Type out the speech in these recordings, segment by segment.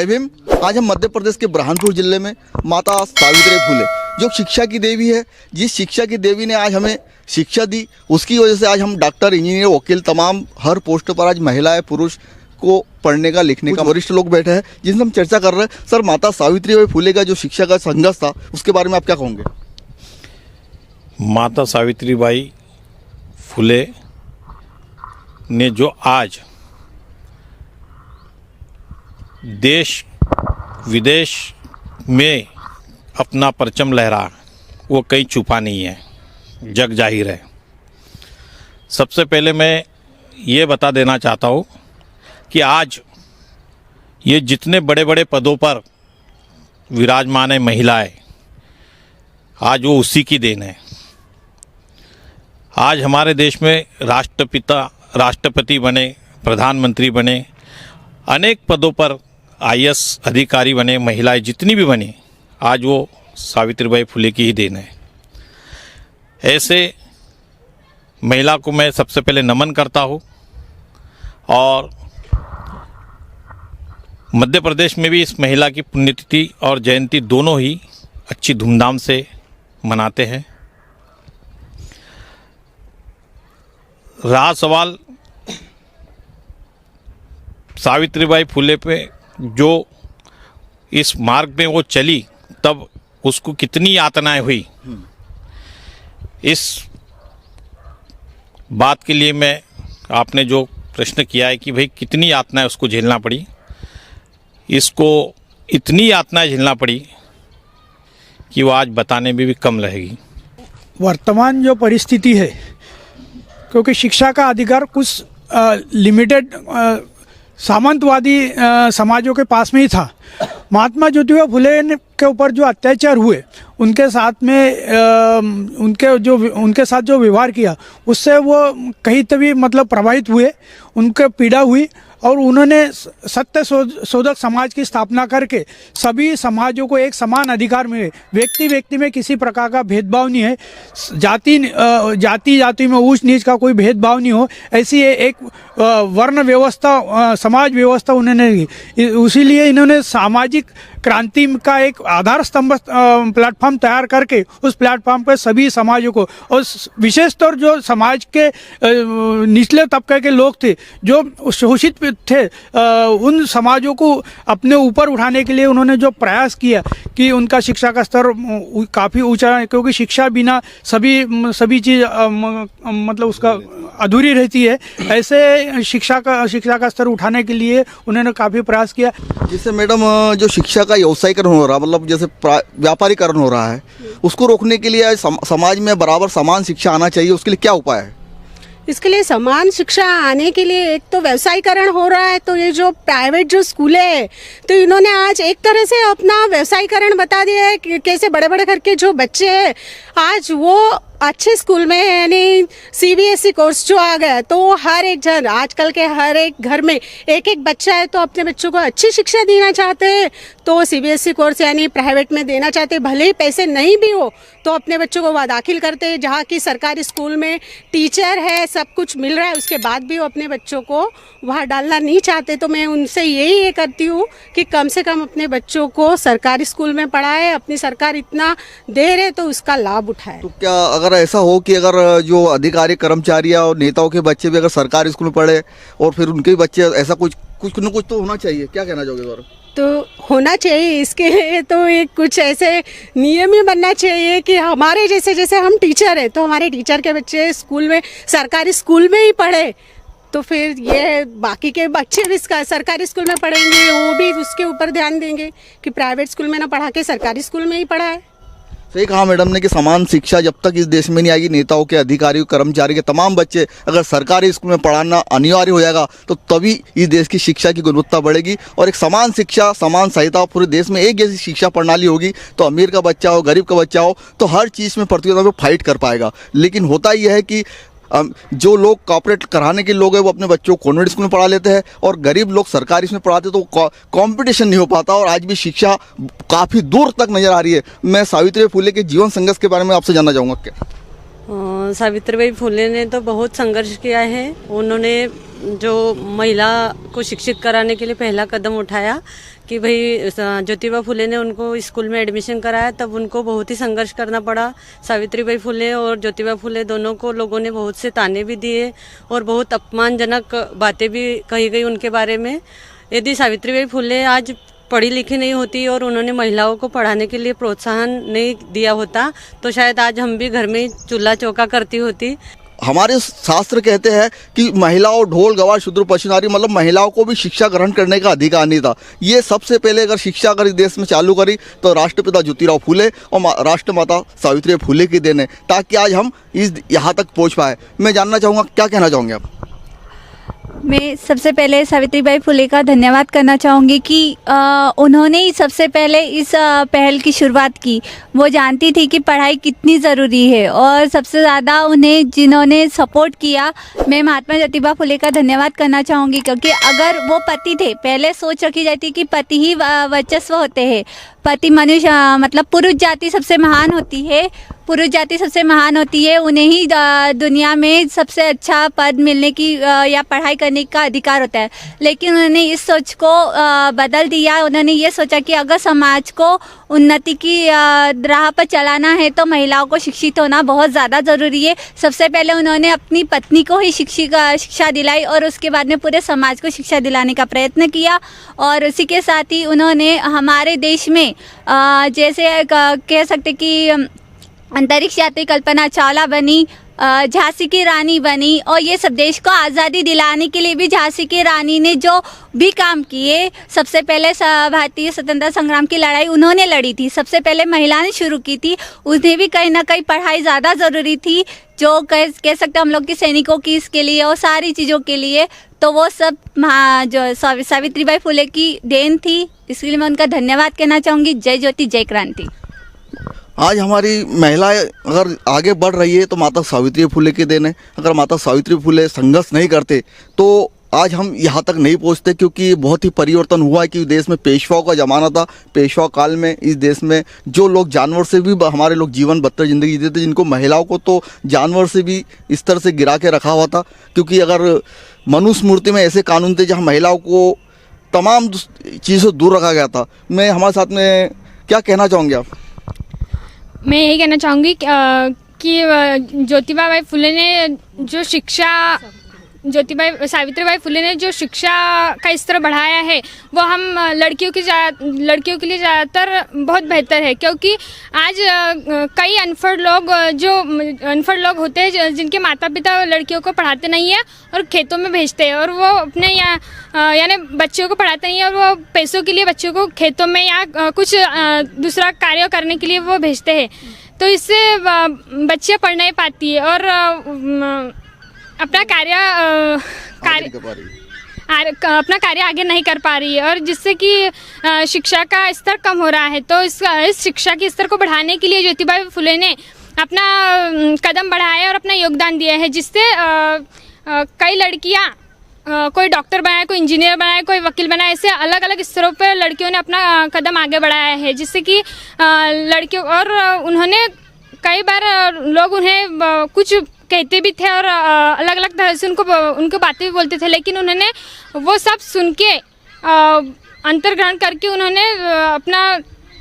जय भीम। आज हम मध्य प्रदेश के बुरहानपुर जिले में माता सावित्री फुले जो शिक्षा की देवी है, जिस शिक्षा की देवी ने आज हमें शिक्षा दी, उसकी वजह से आज हम डॉक्टर, इंजीनियर, वकील, तमाम हर पोस्ट पर आज महिलाएं, पुरुष को पढ़ने का, लिखने का वरिष्ठ लोग बैठे हैं जिनसे हम चर्चा कर रहे हैं। सर, माता सावित्रीबाई फुले का जो शिक्षा का संघर्ष था उसके बारे में आप क्या कहोगे? माता सावित्रीबाई फुले ने जो आज देश विदेश में अपना परचम लहरा, वो कहीं छुपा नहीं है, जग जाहिर है। सबसे पहले मैं ये बता देना चाहता हूँ कि आज ये जितने बड़े बड़े पदों पर विराजमान है महिलाएं, आज वो उसी की देन है। आज हमारे देश में राष्ट्रपति बने, प्रधानमंत्री बने, अनेक पदों पर आईएएस अधिकारी बने, महिलाएं जितनी भी बनी, आज वो सावित्रीबाई फुले की ही देन है। ऐसे महिला को मैं सबसे पहले नमन करता हूँ। और मध्य प्रदेश में भी इस महिला की पुण्यतिथि और जयंती दोनों ही अच्छी धूमधाम से मनाते हैं। रहा सवाल सावित्रीबाई फुले पे, जो इस मार्ग में वो चली तब उसको कितनी यातनाएं हुई, इस बात के लिए मैं, आपने जो प्रश्न किया है कि भाई कितनी यातनाएं उसको झेलना पड़ी, इसको इतनी यातनाएं झेलना पड़ी कि वो आज बताने में भी कम रहेगी। वर्तमान जो परिस्थिति है, क्योंकि शिक्षा का अधिकार कुछ लिमिटेड सामंतवादी समाजों के पास में ही था। महात्मा ज्योतिबा फुले के ऊपर जो अत्याचार हुए, उनके साथ में उनके साथ जो व्यवहार किया, उससे वो कहीं तभी मतलब प्रभावित हुए, उनके पीड़ा हुई और उन्होंने सत्य शोधक समाज की स्थापना करके सभी समाजों को एक समान अधिकार मिले। व्यक्ति में किसी प्रकार का भेदभाव नहीं है, जाति में ऊंच नीच का कोई भेदभाव नहीं हो, ऐसी एक वर्ण व्यवस्था, समाज व्यवस्था उन्होंने की। इसीलिए इन्होंने सामाजिक क्रांति का एक आधार स्तंभ प्लेटफॉर्म तैयार करके उस प्लेटफॉर्म पर सभी समाजों को, और विशेषतौर जो समाज के निचले तबके के लोग थे, जो शोषित थे, उन समाजों को अपने ऊपर उठाने के लिए उन्होंने जो प्रयास किया कि उनका शिक्षा का स्तर काफ़ी ऊंचा है, क्योंकि शिक्षा बिना सभी चीज़ मतलब उसका अधूरी रहती है। ऐसे शिक्षा का स्तर उठाने के लिए उन्होंने काफ़ी प्रयास किया। जिससे मैडम जो शिक्षा का व्यवसायीकरण हो रहा, मतलब जैसे व्यापारीकरण हो रहा है, उसको रोकने के लिए समाज में बराबर समान शिक्षा आना चाहिए, उसके लिए क्या उपाय है? इसके लिए समान शिक्षा आने के लिए एक तो व्यवसायीकरण हो रहा है, तो ये जो प्राइवेट जो स्कूलें हैं, तो इन्होंने आज एक तरह से अपना व्यवसायीकरण बता दिया है कि कैसे बड़े बड़े घर के जो बच्चे हैं आज वो अच्छे स्कूल में, यानी सीबीएसई कोर्स जो आ गया, तो हर एक जन आजकल के हर एक घर में एक एक बच्चा है, तो अपने बच्चों को अच्छी शिक्षा देना चाहते हैं, तो सीबीएसई कोर्स यानी प्राइवेट में देना चाहते हैं। भले ही पैसे नहीं भी हो तो अपने बच्चों को वहाँ दाखिल करते हैं, जहाँ की सरकारी स्कूल में टीचर है, सब कुछ मिल रहा है, उसके बाद भी वो अपने बच्चों को वहाँ डालना नहीं चाहते। तो मैं उनसे यही करती हूँ कि कम से कम अपने बच्चों को सरकारी स्कूल में पढ़ाए, अपनी सरकार इतना दे रहे तो उसका लाभ उठाए। तो क्या अगर ऐसा हो कि अगर जो अधिकारी, कर्मचारी और नेताओं के बच्चे भी अगर सरकारी स्कूल में पढ़े और फिर उनके भी बच्चे, ऐसा कुछ न कुछ तो होना चाहिए, क्या कहना चाहोगे सर? तो होना चाहिए, इसके लिए तो एक कुछ ऐसे नियम ही बनना चाहिए कि हमारे जैसे हम टीचर हैं, तो हमारे टीचर के बच्चे स्कूल में, सरकारी स्कूल में ही पढ़े, तो फिर ये बाकी के बच्चे भी सरकारी स्कूल में पढ़ेंगे, वो भी उसके ऊपर ध्यान देंगे कि प्राइवेट स्कूल में ना पढ़ा के सरकारी स्कूल में ही पढ़ाए। सही कहा मैडम ने कि समान शिक्षा जब तक इस देश में नहीं आएगी, नेताओं के, अधिकारियों, कर्मचारी के तमाम बच्चे अगर सरकारी स्कूल में पढ़ाना अनिवार्य हो जाएगा, तो तभी इस देश की शिक्षा की गुणवत्ता बढ़ेगी और एक समान शिक्षा, समान सहायता, पूरे देश में एक जैसी शिक्षा प्रणाली होगी, तो अमीर का बच्चा हो, गरीब का बच्चा हो, तो हर चीज़ में प्रतियोगिता में फाइट कर पाएगा। लेकिन होता यह है कि जो लोग कॉर्पोरेट कराने के लोग हैं वो अपने बच्चों को कॉन्वेंट स्कूल में पढ़ा लेते हैं और गरीब लोग सरकारी इसमें पढ़ाते, तो कंपटीशन नहीं हो पाता और आज भी शिक्षा काफ़ी दूर तक नज़र आ रही है। मैं सावित्रीबाई फुले के जीवन संघर्ष के बारे में आपसे जानना चाहूँगा। क्या सावित्रीबाई फुले ने तो बहुत संघर्ष किया है। उन्होंने जो महिला को शिक्षित कराने के लिए पहला कदम उठाया कि भाई ज्योतिबा फुले ने उनको स्कूल में एडमिशन कराया, तब उनको बहुत ही संघर्ष करना पड़ा। सावित्रीबाई फुले और ज्योतिबा फुले दोनों को लोगों ने बहुत से ताने भी दिए और बहुत अपमानजनक बातें भी कही गई उनके बारे में। यदि सावित्रीबाई फुले आज पढ़ी लिखी नहीं होती और उन्होंने महिलाओं को पढ़ाने के लिए प्रोत्साहन नहीं दिया होता तो शायद आज हम भी घर में चूल्हा चौका करती होती। हमारे शास्त्र कहते हैं कि महिलाओं ढोल गवार शूद्र पशु नारी, मतलब महिलाओं को भी शिक्षा ग्रहण करने का अधिकार नहीं था। ये सबसे पहले अगर शिक्षा अगर इस देश में चालू करी तो राष्ट्रपिता ज्योतिराव फुले और राष्ट्रमाता सावित्रीबाई फुले की देन है, ताकि आज हम इस यहाँ तक पहुँच पाए। मैं जानना चाहूँगा क्या कहना चाहोगे आप? मैं सबसे पहले सावित्रीबाई फुले का धन्यवाद करना चाहूँगी कि उन्होंने ही सबसे पहले इस पहल की शुरुआत की। वो जानती थी कि पढ़ाई कितनी ज़रूरी है और सबसे ज़्यादा उन्हें जिन्होंने सपोर्ट किया, मैं महात्मा ज्योतिबा फुले का धन्यवाद करना चाहूँगी। क्योंकि अगर वो पति थे, पहले सोच रखी जाती कि पति ही वर्चस्व होते हैं, पति मनुष्य मतलब पुरुष जाति सबसे महान होती है, पुरुष जाति सबसे महान होती है, उन्हें ही दुनिया में सबसे अच्छा पद मिलने की या पढ़ाई करने का अधिकार होता है। लेकिन उन्होंने इस सोच को बदल दिया। उन्होंने ये सोचा कि अगर समाज को उन्नति की राह पर चलाना है तो महिलाओं को शिक्षित होना बहुत ज़्यादा ज़रूरी है। सबसे पहले उन्होंने अपनी पत्नी को ही शिक्षा दिलाई और उसके बाद में पूरे समाज को शिक्षा दिलाने का प्रयत्न किया। और उसी के साथ ही उन्होंने हमारे देश में जैसे कह सकते कि अंतरिक्ष यात्री कल्पना चावला बनी, झांसी की रानी बनी, और ये सब देश को आज़ादी दिलाने के लिए भी झांसी की रानी ने जो भी काम किए, सबसे पहले भारतीय स्वतंत्रता संग्राम की लड़ाई उन्होंने लड़ी थी, सबसे पहले महिला ने शुरू की थी। उन्हें भी कहीं ना कहीं पढ़ाई ज़्यादा ज़रूरी थी, जो कह सकते हम लोग की सैनिकों की इसके लिए और सारी चीज़ों के लिए। तो वो सब जो सावित्रीबाई फुले की देन थी, इसलिए मैं उनका धन्यवाद कहना चाहूँगी। जय ज्योति जय क्रांति। आज हमारी महिलाएं अगर आगे बढ़ रही है तो माता सावित्री फुले की देन है। अगर माता सावित्री फुले संघर्ष नहीं करते तो आज हम यहाँ तक नहीं पहुँचते, क्योंकि बहुत ही परिवर्तन हुआ है कि देश में पेशवाओं का ज़माना था। पेशवा काल में इस देश में जो लोग जानवर से भी हमारे लोग जीवन बदतर ज़िंदगी जीते थे, जिनको महिलाओं को तो जानवर से भी इस तरह से गिरा के रखा हुआ था। क्योंकि अगर मनुस्मृति में ऐसे कानून थे जहाँ महिलाओं को तमाम चीज़ों से दूर रखा गया था। मैं हमारे साथ में क्या कहना चाहूँगी आप? मैं यही कहना चाहूँगी कि ज्योतिबा फुले ने जो शिक्षा सावित्रीबाई फुले ने जो शिक्षा का स्तर बढ़ाया है वो हम लड़कियों के लिए ज़्यादातर बहुत बेहतर है। क्योंकि आज कई अनपढ़ लोग होते हैं जिनके माता पिता लड़कियों को पढ़ाते नहीं है और खेतों में भेजते हैं, और वो अपने यानी बच्चों को पढ़ाते नहीं है और वो पैसों के लिए बच्चों को खेतों में या कुछ दूसरा कार्य करने के लिए वो भेजते हैं। तो इससे बच्चियाँ पढ़ नहीं पाती है और अपना अपना कार्य आगे नहीं कर पा रही है, और जिससे कि शिक्षा का स्तर कम हो रहा है। तो इस शिक्षा के स्तर को बढ़ाने के लिए ज्योतिबा फुले ने अपना कदम बढ़ाया और अपना योगदान दिया है, जिससे कई लड़कियां कोई डॉक्टर बनाए, कोई इंजीनियर बनाए, कोई वकील बनाए, ऐसे अलग अलग स्तरों पर लड़कियों ने अपना कदम आगे बढ़ाया है। जिससे कि लड़कियों और उन्होंने कई बार लोग उन्हें कुछ कहते भी थे और अलग अलग तरह से उनको बातें भी बोलते थे, लेकिन उन्होंने वो सब सुन के अंतर्ग्रहण करके उन्होंने अपना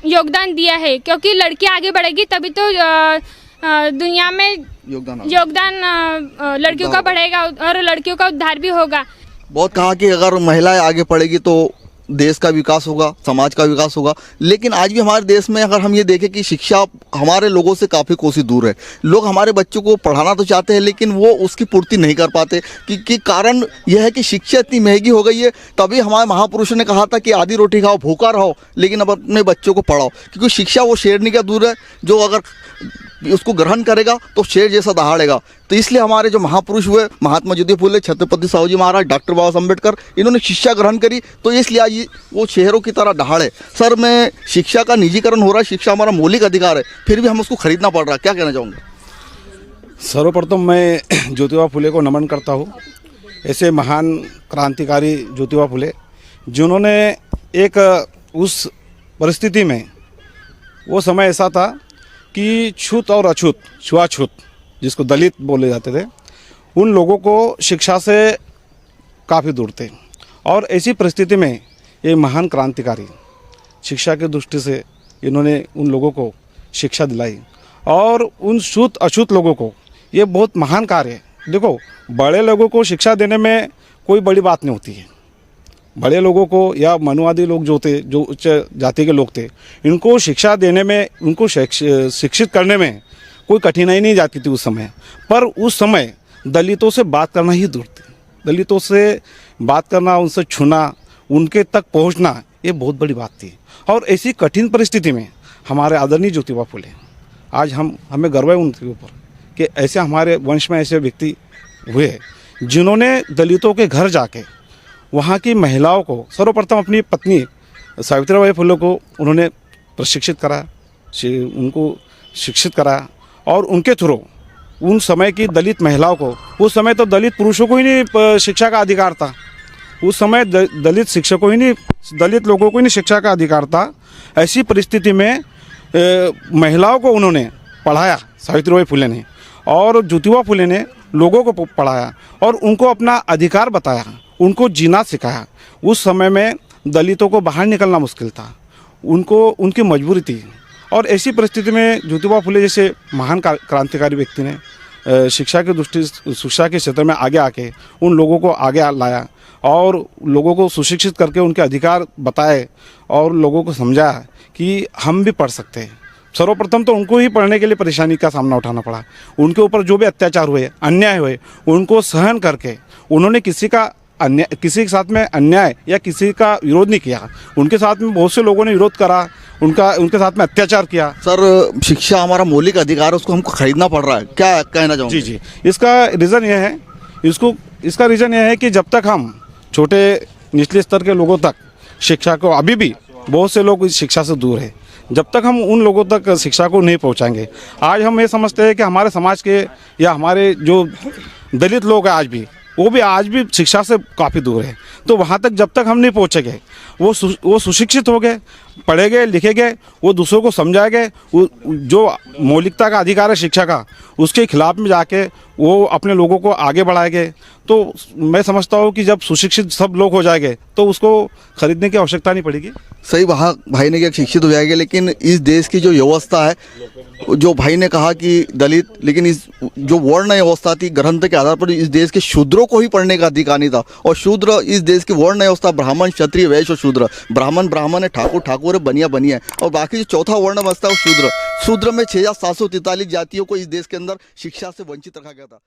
योगदान दिया है। क्योंकि लड़की आगे बढ़ेगी तभी तो दुनिया में योगदान लड़कियों का बढ़ेगा और लड़कियों का उद्धार भी होगा। बहुत कहा कि अगर महिलाएं आगे बढ़ेगी तो देश का विकास होगा, समाज का विकास होगा। लेकिन आज भी हमारे देश में अगर हम ये देखें कि शिक्षा हमारे लोगों से काफ़ी कोसी दूर है। लोग हमारे बच्चों को पढ़ाना तो चाहते हैं लेकिन वो उसकी पूर्ति नहीं कर पाते कि कारण यह है कि शिक्षा इतनी महंगी हो गई है। तभी हमारे महापुरुषों ने कहा था कि आधी रोटी खाओ भूखा रहो लेकिन अब अपने बच्चों को पढ़ाओ, क्योंकि शिक्षा वो शेरनी का दूर है जो अगर उसको ग्रहण करेगा तो शेर जैसा दहाड़ेगा। तो इसलिए हमारे जो महापुरुष हुए महात्मा ज्योतिबा फुले, छत्रपति साहूजी महाराज, डॉक्टर बाबा साहब अम्बेडकर, इन्होंने शिक्षा ग्रहण करी तो इसलिए आज वो शेरों की तरह दहाड़े। सर, मैं शिक्षा का निजीकरण हो रहा है, शिक्षा हमारा मौलिक अधिकार है, फिर भी हम उसको खरीदना पड़ रहा है, क्या कहना चाहूँगे? सर्वप्रथम मैं ज्योतिबा फुले को नमन करता हूँ। ऐसे महान क्रांतिकारी ज्योतिबा फुले जिन्होंने एक उस परिस्थिति में, वो समय ऐसा था कि छूत और अछूत, छुआछूत जिसको दलित बोले जाते थे, उन लोगों को शिक्षा से काफ़ी दूर थे। और ऐसी परिस्थिति में ये महान क्रांतिकारी शिक्षा की दृष्टि से इन्होंने उन लोगों को शिक्षा दिलाई और उन शुद्ध अशुद्ध लोगों को, ये बहुत महान कार्य है। देखो, बड़े लोगों को शिक्षा देने में कोई बड़ी बात नहीं होती है। बड़े लोगों को या मनुवादी लोग जो थे, जो उच्च जाति के लोग थे, इनको शिक्षा देने में, उनको शिक्षित करने में कोई कठिनाई नहीं जाती थी उस समय। पर उस समय दलितों से बात करना ही दूर थी। दलितों से बात करना, उनसे छूना, उनके तक पहुंचना, ये बहुत बड़ी बात थी। और ऐसी कठिन परिस्थिति में हमारे आदरणीय ज्योतिबा फुले, आज हमें गर्व है उनके ऊपर कि ऐसे हमारे वंश में ऐसे व्यक्ति हुए जिन्होंने दलितों के घर जाके वहाँ की महिलाओं को, सर्वप्रथम अपनी पत्नी सावित्रीबाई फुले को उन्होंने प्रशिक्षित कराया, उनको शिक्षित कराया और उनके थ्रू उन समय की दलित महिलाओं को, उस समय तो दलित पुरुषों को ही नहीं शिक्षा का अधिकार था, उस समय दलित शिक्षकों ही नहीं, दलित लोगों को ही नहीं शिक्षा का अधिकार था। ऐसी परिस्थिति में महिलाओं को उन्होंने पढ़ाया सावित्रीबाई फुले ने, और ज्योतिबा फुले ने लोगों को पढ़ाया और उनको अपना अधिकार बताया, उनको जीना सिखाया। उस समय में दलितों को बाहर निकलना मुश्किल था, उनकी मजबूरी थी। और ऐसी परिस्थिति में ज्योतिबा फुले जैसे महान क्रांतिकारी व्यक्ति ने शिक्षा की दृष्टि, शिक्षा के क्षेत्र में आगे आके उन लोगों को आगे लाया और लोगों को सुशिक्षित करके उनके अधिकार बताए और लोगों को समझाया कि हम भी पढ़ सकते हैं। सर्वप्रथम तो उनको ही पढ़ने के लिए परेशानी का सामना उठाना पड़ा। उनके ऊपर जो भी अत्याचार हुए, अन्याय हुए, उनको सहन करके उन्होंने किसी के साथ में अन्याय या किसी का विरोध नहीं किया। उनके साथ में बहुत से लोगों ने विरोध करा, उनके साथ में अत्याचार किया। सर, शिक्षा हमारा मौलिक अधिकार है, उसको हमको खरीदना पड़ रहा है, क्या कहना चाहूँगा? जी, इसका रीज़न यह है, इसका रीज़न यह है कि जब तक हम छोटे निचले स्तर के लोगों तक शिक्षा को, अभी भी बहुत से लोग इस शिक्षा से दूर है, जब तक हम उन लोगों तक शिक्षा को नहीं पहुंचाएंगे। आज हम ये समझते हैं कि हमारे समाज के या हमारे जो दलित लोग हैं आज भी शिक्षा से काफ़ी दूर है। तो वहाँ तक जब तक हम नहीं पहुँचेंगे, वो सुशिक्षित हो गए, पढ़ेंगे, लिखेंगे, वो दूसरों को समझाएंगे, जो मौलिकता का अधिकार है शिक्षा का, उसके खिलाफ में जाके वो अपने लोगों को आगे बढ़ाएंगे। तो मैं समझता हूँ कि जब सुशिक्षित सब लोग हो जाएंगे तो उसको खरीदने की आवश्यकता नहीं पड़ेगी। सही भाई ने क्या, शिक्षित हो जाएंगे, लेकिन इस देश की जो व्यवस्था है, जो भाई ने कहा कि दलित, लेकिन इस जो वर्ण व्यवस्था थी, ग्रंथ के आधार पर इस देश के शूद्रों को ही पढ़ने का अधिकार नहीं था। और शूद्र, इस देश की वर्ण व्यवस्था ब्राह्मण, क्षत्रिय, वैश्य और शूद्र। ब्राह्मण है, ठाकुर है, बनिया है, और बाकी जो चौथा वर्ण व्यवस्था है वो शूद्र में 6743 जातियों को इस देश के अंदर शिक्षा से वंचित रखा गया था।